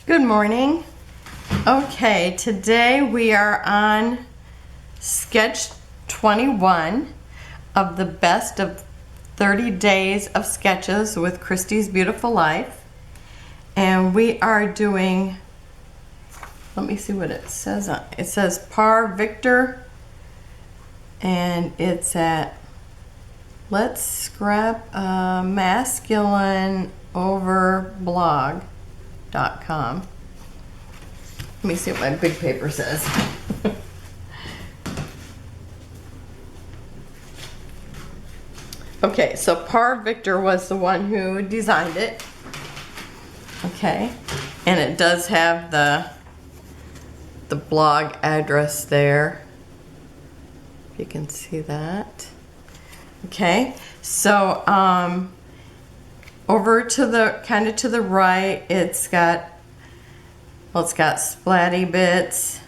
Good morning. Okay, today we are on sketch 21 of the best of 30 days of sketches with Christy's Beautiful Life. And we are doing, let me see what it says on it. Says Par Victor, and it's at Let's Scrap Masculine Over blog.com. Let me see what my big paper says. Okay, so Par Victor was the one who designed it. Okay, and it does have the blog address there. If you can see that. Okay, so over to the kind of to the right, it's got splatty bits,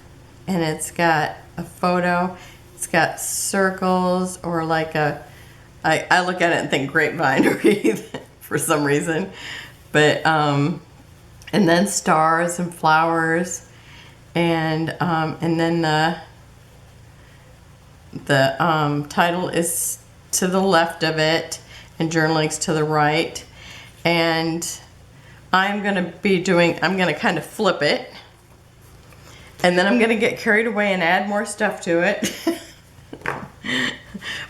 and it's got a photo. It's got circles, or like I look at it and think grapevine wreath for some reason, but and then stars and flowers, and then the title is to the left of it, and journaling's to the right. And I'm going to kind of flip it, and then I'm going to get carried away and add more stuff to it.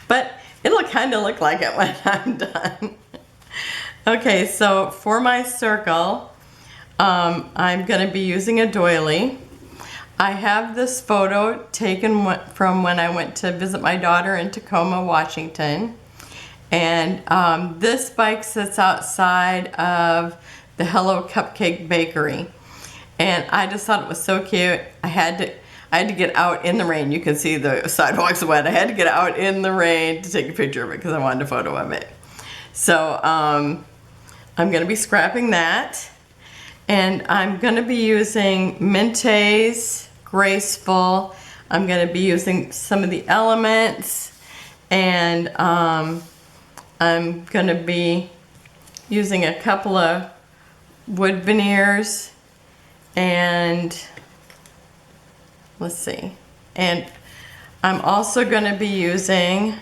But it'll kind of look like it when I'm done. Okay, so for my circle, I'm going to be using a doily. I have this photo taken from when I went to visit my daughter in Tacoma, Washington. And this bike sits outside of the Hello Cupcake Bakery. And I just thought it was so cute. I had to get out in the rain. You can see the sidewalks wet. I had to get out in the rain to take a picture of it because I wanted a photo of it. So I'm going to be scrapping that. And I'm going to be using Mintay's Graceful. I'm going to be using some of the elements, and I'm going to be using a couple of wood veneers, and let's see. And I'm also going to be using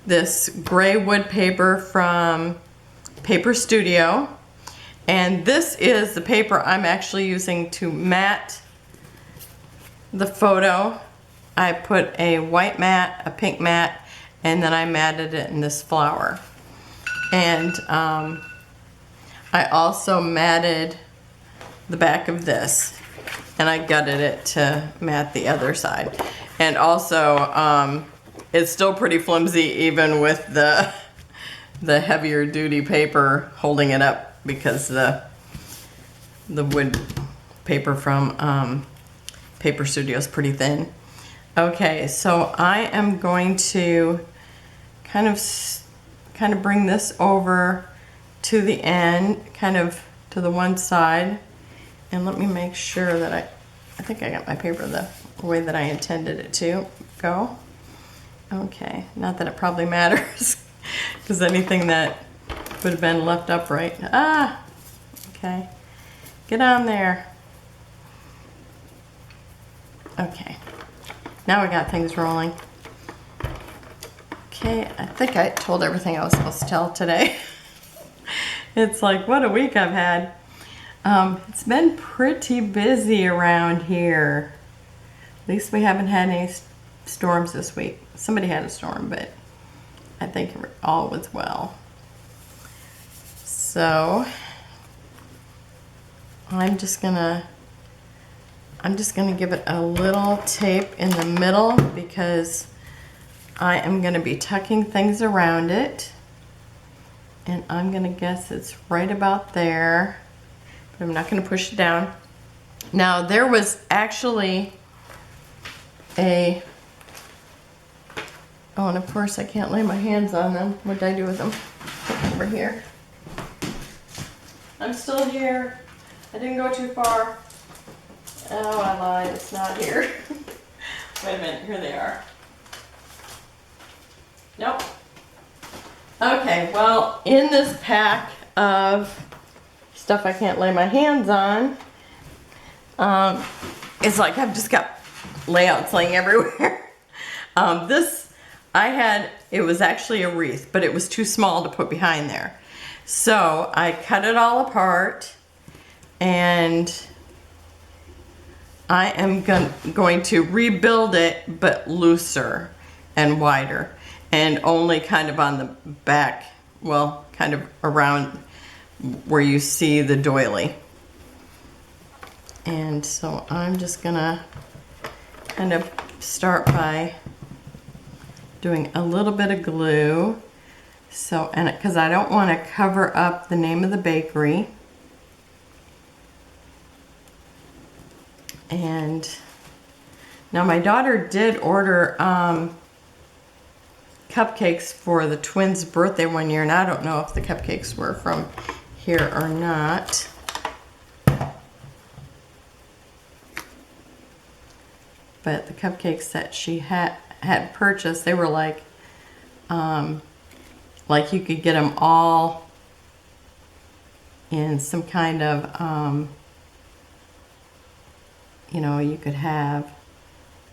this gray wood paper from Paper Studio. And this is the paper I'm actually using to mat the photo. I put a white mat, a pink mat, and then I matted it in this flower. And I also matted the back of this, and I gutted it to mat the other side. And also, it's still pretty flimsy even with the heavier duty paper holding it up, because the wood paper from Paper Studio is pretty thin. Okay, so I am going to kind of bring this over to the end, kind of to the one side, and let me make sure that I think I got my paper the way that I intended it to go. Okay, not that it probably matters, because anything that would have been left upright. Okay, get on there. Okay, now we got things rolling. Okay, I think I told everything I was supposed to tell today. It's like, what a week I've had. It's been pretty busy around here. At least we haven't had any storms this week. Somebody had a storm, but I think all was well. So I'm just gonna give it a little tape in the middle, because I am gonna be tucking things around it, and I'm gonna guess it's right about there, but I'm not gonna push it down. Now, there was actually oh, and of course I can't lay my hands on them. What did I do with them? Over here. I'm still here. I didn't go too far. Oh, I lied. It's not here. Wait a minute. Here they are. Nope. Okay, well, in this pack of stuff I can't lay my hands on, It's like I've just got layouts laying everywhere. This, it was actually a wreath, but it was too small to put behind there. So I cut it all apart, and I am going to rebuild it, but looser and wider, and only kind of on the back, well, kind of around where you see the doily. And so I'm just gonna kind of start by doing a little bit of glue. So, and because I don't want to cover up the name of the bakery. And now my daughter did order cupcakes for the twins' birthday one year, and I don't know if the cupcakes were from here or not. But the cupcakes that she had purchased, they were like you could get them all in some kind of, you know, you could have, I'm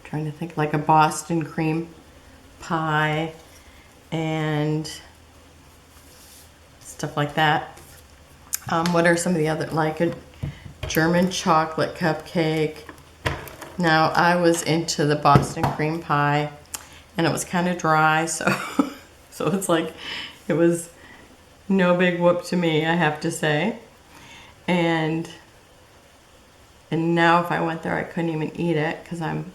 trying to think, like a Boston cream pie and stuff like that. What are some of the other, like a German chocolate cupcake. Now, I was into the Boston cream pie, and it was kind of dry, so so it's like, it was no big whoop to me, I have to say. And now if I went there, I couldn't even eat it, because I'm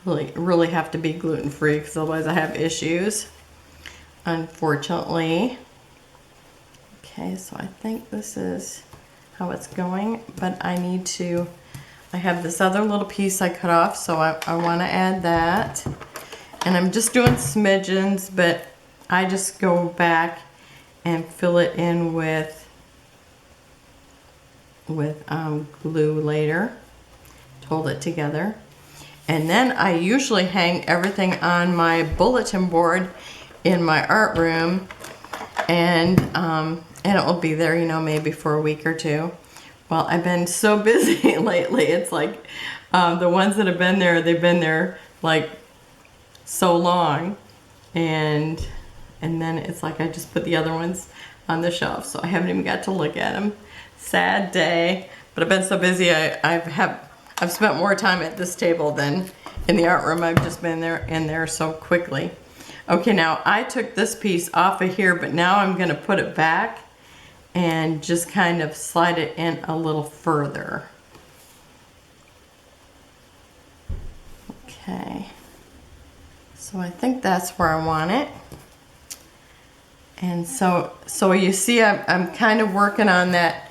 really have to be gluten-free, because otherwise I have issues, unfortunately. Okay, so I think this is how it's going, but I have this other little piece I cut off, so I want to add that. And I'm just doing smidgens, but I just go back and fill it in with glue later to hold it together. And then I usually hang everything on my bulletin board in my art room, and it will be there, you know, maybe for a week or two. Well, I've been so busy lately. It's like the ones that have been there, they've been there like so long, and then it's like I just put the other ones on the shelf, so I haven't even got to look at them. Sad day, but I've been so busy. I've spent more time at this table than in the art room. I've just been in there so quickly. Okay, now I took this piece off of here, but now I'm going to put it back and just kind of slide it in a little further. Okay, so I think that's where I want it. And so you see I'm kind of working on that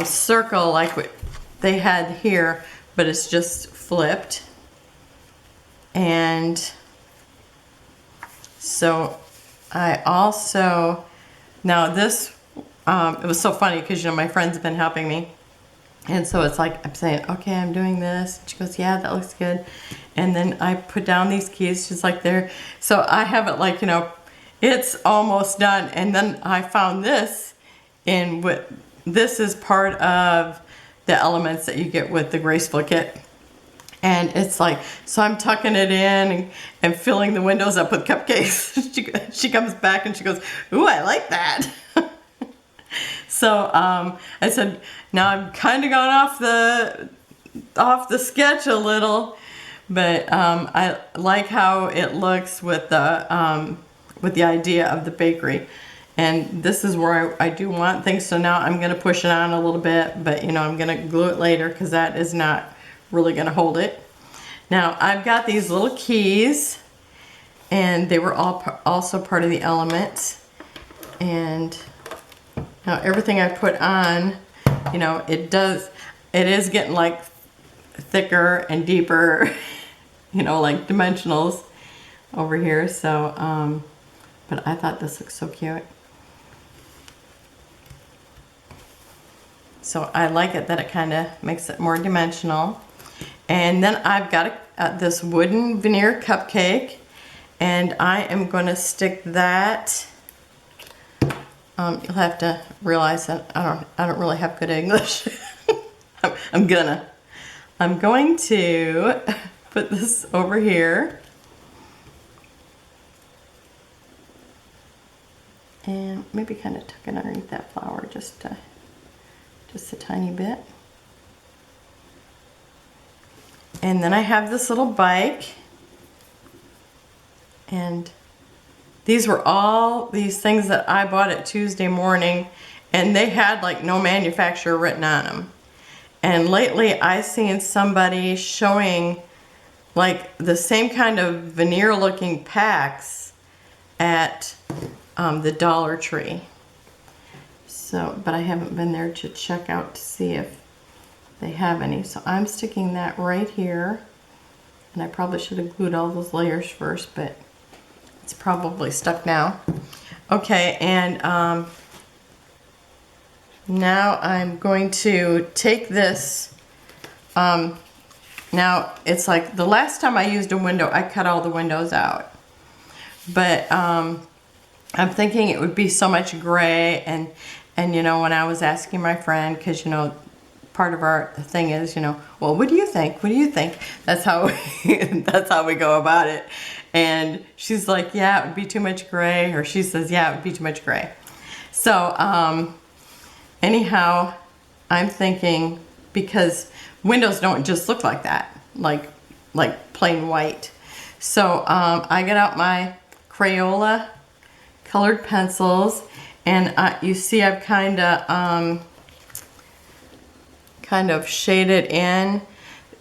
circle like what they had here, but it's just flipped. And so I also, now this, it was so funny because, you know, my friend's been helping me. And so it's like, I'm saying, okay, I'm doing this. She goes, yeah, that looks good. And then I put down these keys. She's like, there. So I have it like, you know, it's almost done. And then I found this in what, this is part of the elements that you get with the Graceful kit. And it's like, so I'm tucking it in and filling the windows up with cupcakes. She comes back and she goes, ooh, I like that. So I said, now I've kind of gone off the sketch a little, but I like how it looks with the idea of the bakery. And this is where I do want things. So now I'm going to push it on a little bit, but you know, I'm going to glue it later because that is not really going to hold it. Now I've got these little keys, and they were also part of the elements. And now everything I put on, you know, it is getting like thicker and deeper, you know, like dimensionals over here. So, but I thought this looks so cute. So I like it that it kind of makes it more dimensional. And then I've got this wooden veneer cupcake, and I am going to stick that. You'll have to realize that I don't really have good English. I'm going to put this over here. And maybe kind of tuck it underneath that flower just a tiny bit. And then I have this little bike. And these were all these things that I bought at Tuesday morning, and they had like no manufacturer written on them. And lately I seen somebody showing like the same kind of veneer looking packs at the Dollar Tree. So, but I haven't been there to check out to see if they have any. So I'm sticking that right here. And I probably should have glued all those layers first, but it's probably stuck now. Okay, and now I'm going to take this. Now it's like the last time I used a window, I cut all the windows out. But I'm thinking it would be so much gray, and you know, when I was asking my friend, because you know, part of our thing is, you know, well, what do you think? What do you think? That's how that's how we go about it. And she's like, yeah, it would be too much gray, or she says, yeah, it would be too much gray. So anyhow, I'm thinking, because windows don't just look like that, like plain white. So I get out my Crayola colored pencils, and you see I've kind of shaded in,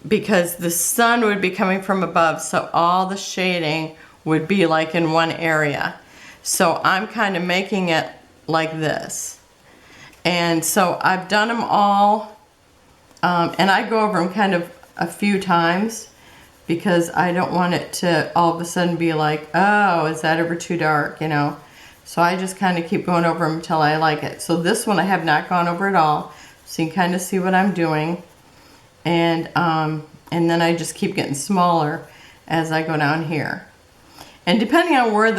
because the sun would be coming from above, so all the shading would be like in one area. So I'm kind of making it like this. And so I've done them all, and I go over them kind of a few times, because I don't want it to all of a sudden be like, oh, is that ever too dark, you know? So I just kind of keep going over them until I like it. So this one I have not gone over at all, so you can kind of see what I'm doing. And then I just keep getting smaller as I go down here. And depending on where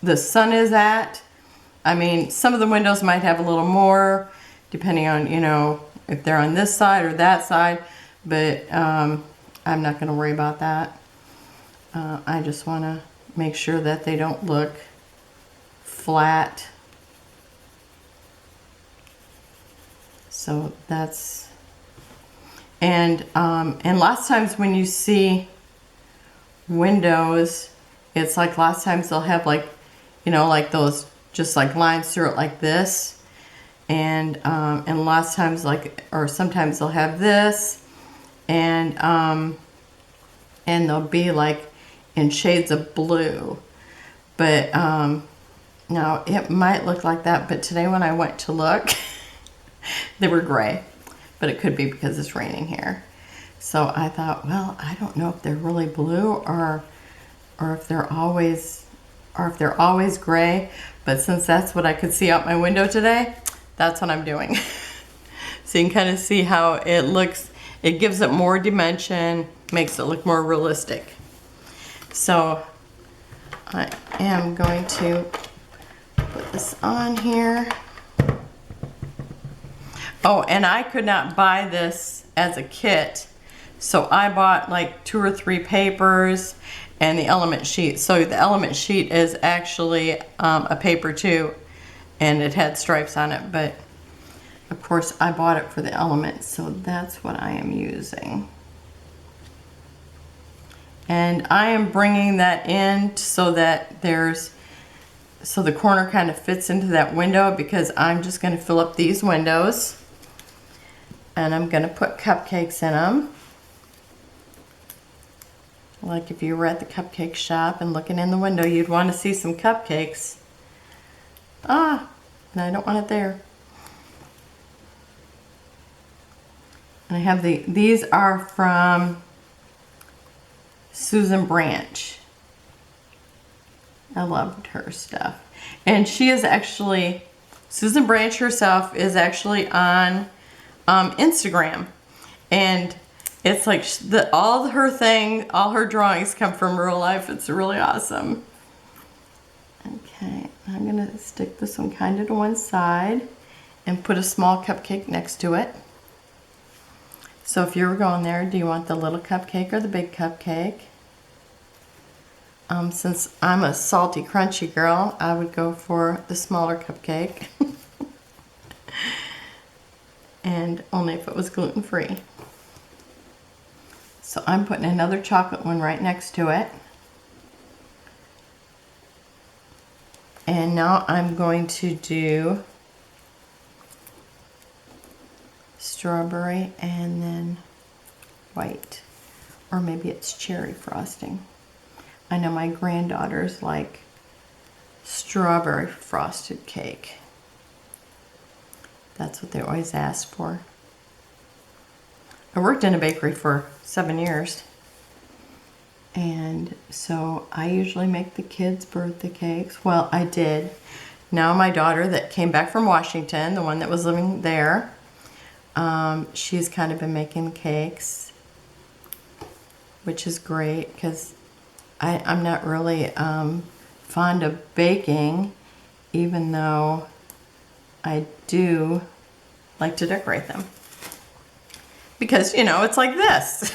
the sun is at, I mean, some of the windows might have a little more, depending on, you know, if they're on this side or that side, but I'm not going to worry about that. I just want to make sure that they don't look flat. So that's, and lots of times when you see windows, it's like lots of times they'll have like, you know, like those just like lines through it like this, and lots of times like, or sometimes they'll have this, and they'll be like in shades of blue. But now it might look like that, but today when I went to look, they were gray, but it could be because it's raining here. So I thought, well, I don't know if they're really blue or if they're always gray, but since that's what I could see out my window today, that's what I'm doing. So you can kind of see how it looks. It gives it more dimension, makes it look more realistic. So I am going to put this on here. Oh, and I could not buy this as a kit, so I bought like 2 or 3 papers and the element sheet. So the element sheet is actually a paper too, and it had stripes on it, but of course I bought it for the element, so that's what I am using. And I am bringing that in so that so the corner kind of fits into that window, because I'm just going to fill up these windows. And I'm going to put cupcakes in them. Like if you were at the cupcake shop and looking in the window, you'd want to see some cupcakes. Ah, and I don't want it there. And I have these are from Susan Branch. I loved her stuff. And she is actually, Susan Branch herself is actually on Instagram, and it's like all her drawings come from real life. It's really awesome. Okay, I'm gonna stick this one kind of to one side and put a small cupcake next to it. So if you were going there, do you want the little cupcake or the big cupcake? Since I'm a salty, crunchy girl, I would go for the smaller cupcake. And only if it was gluten-free. So I'm putting another chocolate one right next to it. And now I'm going to do strawberry and then white. Or maybe it's cherry frosting. I know my granddaughters like strawberry frosted cake. That's what they always ask for. I worked in a bakery for 7 years. And so I usually make the kids' birthday cakes. Well, I did. Now my daughter that came back from Washington, the one that was living there, she's kind of been making cakes, which is great because I'm not really fond of baking, even though I do like to decorate them. Because, you know, it's like this.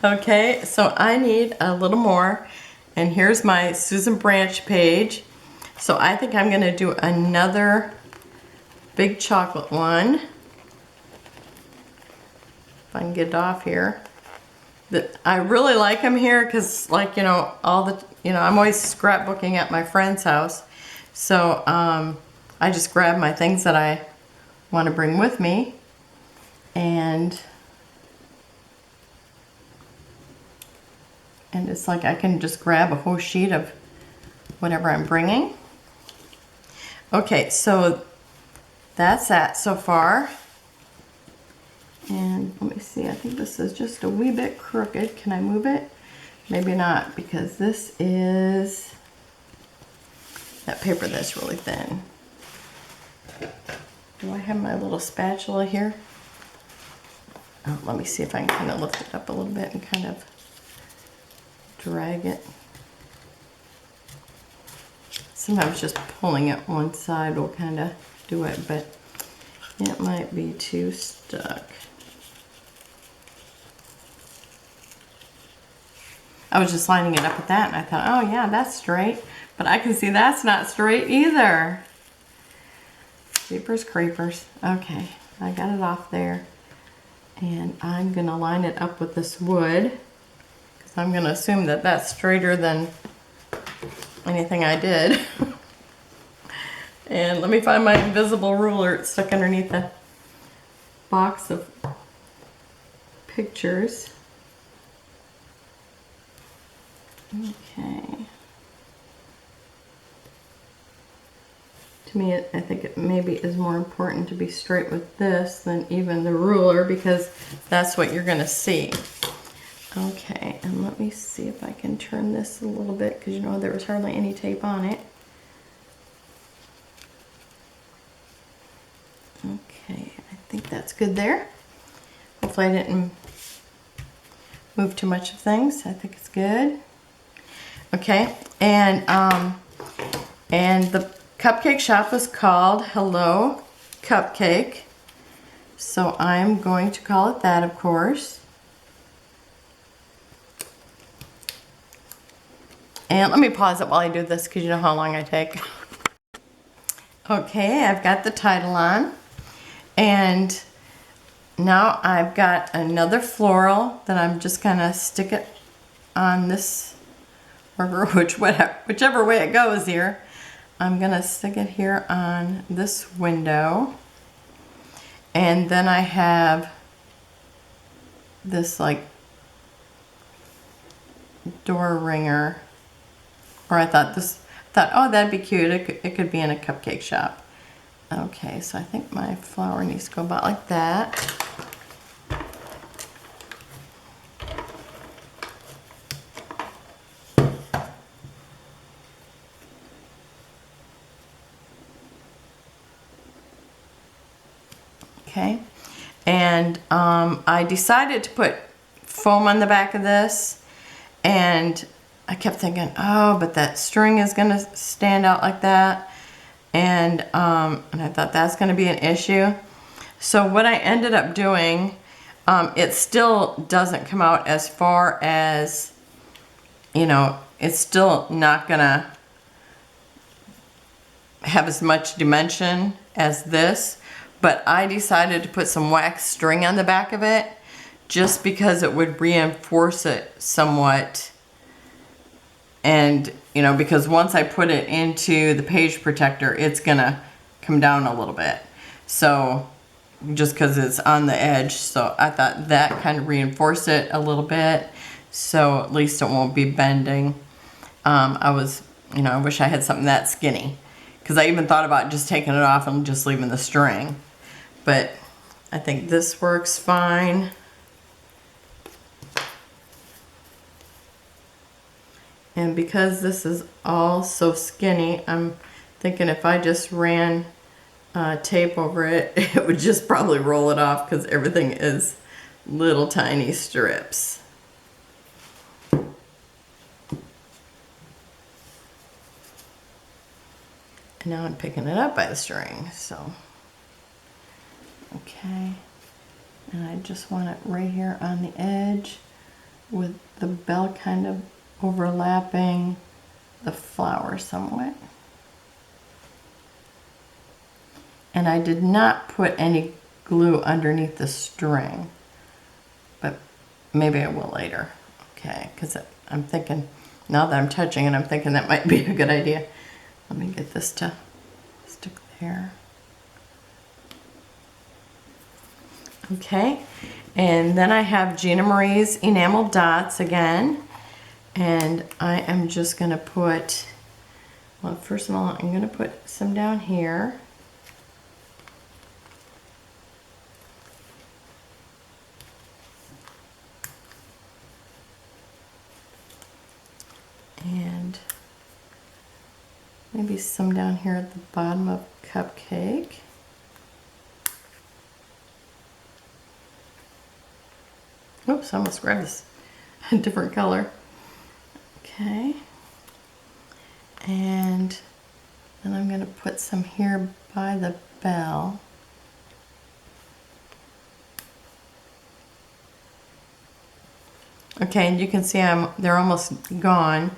Okay, so I need a little more. And here's my Susan Branch page. So I think I'm going to do another big chocolate one. If I can get it off here. I really like them here because, like, you know, I'm always scrapbooking at my friend's house. So I just grab my things that I want to bring with me. And it's like I can just grab a whole sheet of whatever I'm bringing. Okay, so that's that so far. And let me see, I think this is just a wee bit crooked. Can I move it? Maybe not, because this is that paper that's really thin. Do I have my little spatula here? Oh, let me see if I can kind of lift it up a little bit and kind of drag it. Sometimes just pulling it one side will kind of do it, but it might be too stuck. I was just lining it up with that and I thought, oh yeah, that's straight. But I can see that's not straight either. Jeepers creepers. Okay, I got it off there. And I'm gonna line it up with this wood. Because I'm gonna assume that that's straighter than anything I did. And let me find my invisible ruler. It's stuck underneath the box of pictures. Okay. To me, I think it maybe is more important to be straight with this than even the ruler because that's what you're gonna see. Okay, and let me see if I can turn this a little bit because you know there was hardly any tape on it. Okay, I think that's good there. Hopefully I didn't move too much of things. I think it's good. Okay, and the cupcake shop is called Hello Cupcake. So I'm going to call it that, of course. And let me pause it while I do this because you know how long I take. Okay, I've got the title on. And now I've got another floral that I'm just gonna stick it on this, or whichever way it goes here. I'm gonna stick it here on this window. And then I have this like door ringer. Or I thought, oh, that'd be cute. It could be in a cupcake shop. Okay, so I think my flower needs to go about like that. Okay, and I decided to put foam on the back of this, and I kept thinking, oh, but that string is gonna stand out like that, and I thought that's gonna be an issue. So what I ended up doing, it still doesn't come out as far as, you know, it's still not gonna have as much dimension as this, but I decided to put some wax string on the back of it just because it would reinforce it somewhat. And, you know, because once I put it into the page protector, it's gonna come down a little bit. So, just because it's on the edge, so I thought that kind of reinforced it a little bit, so at least it won't be bending. I wish I had something that skinny, because I even thought about just taking it off and just leaving the string, but I think this works fine. And because this is all so skinny, I'm thinking if I just ran tape over it, it would just probably roll it off because everything is little tiny strips. And now I'm picking it up by the string, so. Okay. And I just want it right here on the edge with the bell kind of overlapping the flower somewhat. And I did not put any glue underneath the string, but maybe I will later. Okay, because I'm thinking, now that I'm touching it, I'm thinking that might be a good idea. Let me get this to stick there. Okay, and then I have Gina Marie's enamel dots again. And I am just going to put, well, first of all, I'm going to put some down here. And maybe some down here at the bottom of Cupcake. Oops, I almost grabbed this a different color. Okay, and then I'm going to put some here by the bell. Okay, and you can see they're almost gone,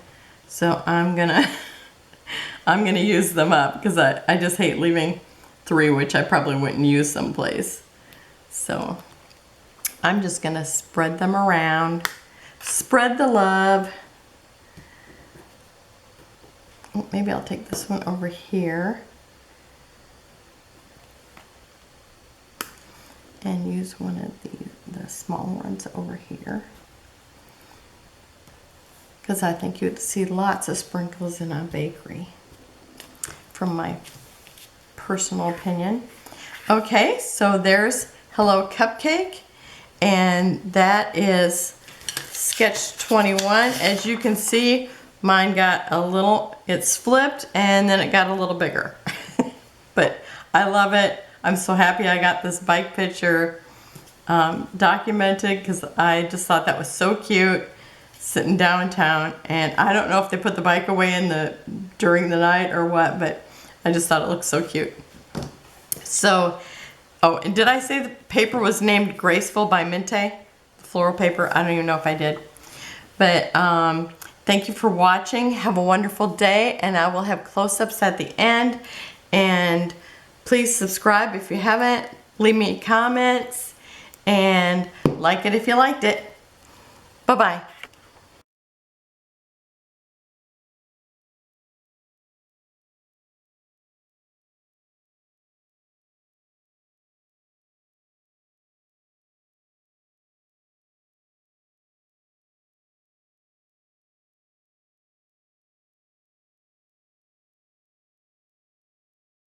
so I'm gonna use them up because I just hate leaving 3, which I probably wouldn't use someplace. So I'm just gonna spread them around, spread the love. Maybe I'll take this one over here and use one of the small ones over here, because I think you'd see lots of sprinkles in a bakery, from my personal opinion. Okay, so there's Hello Cupcake, and that is sketch 21. As you can see, mine got a little, it's flipped, and then it got a little bigger. But I love it. I'm so happy I got this bike picture documented, because I just thought that was so cute, sitting downtown. And I don't know if they put the bike away during the night or what, but I just thought it looked so cute. So, oh, and did I say the paper was named Graceful by Mintay? The floral paper? I don't even know if I did. But thank you for watching. Have a wonderful day, and I will have close-ups at the end. And please subscribe if you haven't. Leave me comments, and like it if you liked it. Bye-bye.